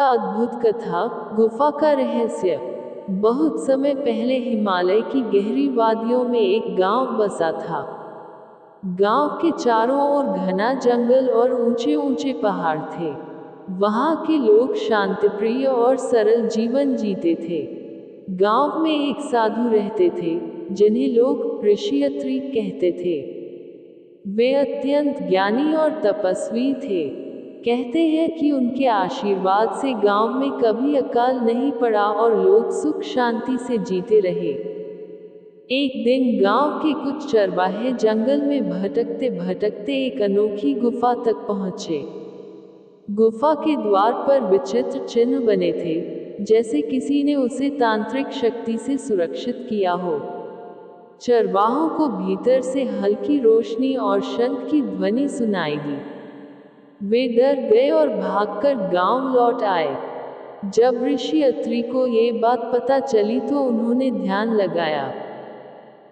अद्भुत कथा। गुफा का रहस्य। बहुत समय पहले हिमालय की गहरी वादियों में एक गांव बसा था। गांव के चारों ओर घना जंगल और ऊंचे ऊंचे पहाड़ थे। वहां के लोग शांतिप्रिय और सरल जीवन जीते थे। गांव में एक साधु रहते थे, जिन्हें लोग ऋषि अत्रि कहते थे। वे अत्यंत ज्ञानी और तपस्वी थे। कहते हैं कि उनके आशीर्वाद से गांव में कभी अकाल नहीं पड़ा और लोग सुख शांति से जीते रहे। एक दिन गांव के कुछ चरवाहे जंगल में भटकते भटकते एक अनोखी गुफा तक पहुंचे। गुफा के द्वार पर विचित्र चिन्ह बने थे, जैसे किसी ने उसे तांत्रिक शक्ति से सुरक्षित किया हो। चरवाहों को भीतर से हल्की रोशनी और शंख की ध्वनि सुनाई दी। वे डर गए और भागकर गांव लौट आए। जब ऋषि अत्रि को ये बात पता चली तो उन्होंने ध्यान लगाया।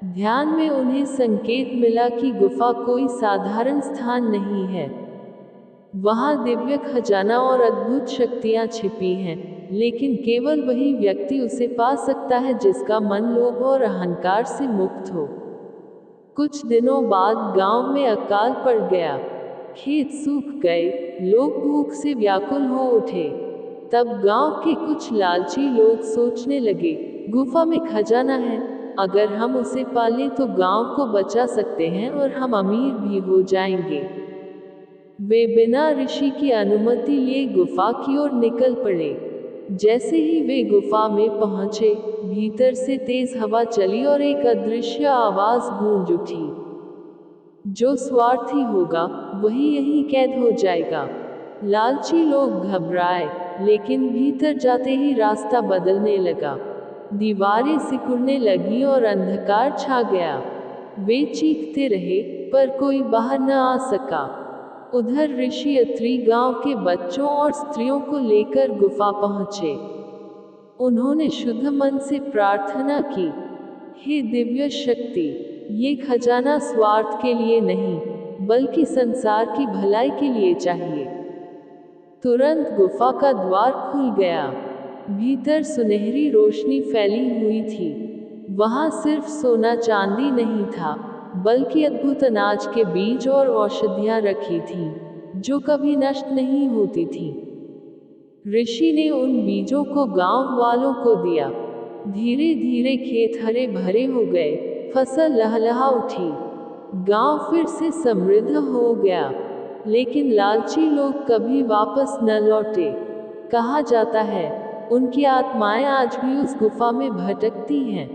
ध्यान में उन्हें संकेत मिला कि गुफा कोई साधारण स्थान नहीं है। वहां दिव्य खजाना और अद्भुत शक्तियां छिपी हैं, लेकिन केवल वही व्यक्ति उसे पा सकता है जिसका मन लोभ और अहंकार से मुक्त हो। कुछ दिनों बाद गांव में अकाल पड़ गया। खेत सूख गए, लोग भूख से व्याकुल हो उठे। तब गांव के कुछ लालची लोग सोचने लगे, गुफा में खजाना है, अगर हम उसे पालें तो गांव को बचा सकते हैं और हम अमीर भी हो जाएंगे। वे बिना ऋषि की अनुमति लिए गुफा की ओर निकल पड़े। जैसे ही वे गुफा में पहुंचे, भीतर से तेज हवा चली और एक अदृश्य आवाज गूंज उठी, जो स्वार्थी होगा वही यहीं कैद हो जाएगा। लालची लोग घबराए, लेकिन भीतर जाते ही रास्ता बदलने लगा। दीवारें सिकुड़ने लगी और अंधकार छा गया। वे चीखते रहे, पर कोई बाहर न आ सका। उधर ऋषि अत्रि गांव के बच्चों और स्त्रियों को लेकर गुफा पहुंचे। उन्होंने शुद्ध मन से प्रार्थना की, हे दिव्य शक्ति, ये खजाना स्वार्थ के लिए नहीं, बल्कि संसार की भलाई के लिए चाहिए। तुरंत गुफा का द्वार खुल गया। भीतर सुनहरी रोशनी फैली हुई थी। वहां सिर्फ सोना चांदी नहीं था, बल्कि अद्भुत अनाज के बीज और औषधियां रखी थीं, जो कभी नष्ट नहीं होती थीं। ऋषि ने उन बीजों को गांव वालों को दिया। धीरे धीरे खेत हरे भरे हो गए, फसल लहलहा उठी। गांव फिर से समृद्ध हो गया। लेकिन लालची लोग कभी वापस न लौटे। कहा जाता है, उनकी आत्माएं आज भी उस गुफा में भटकती हैं।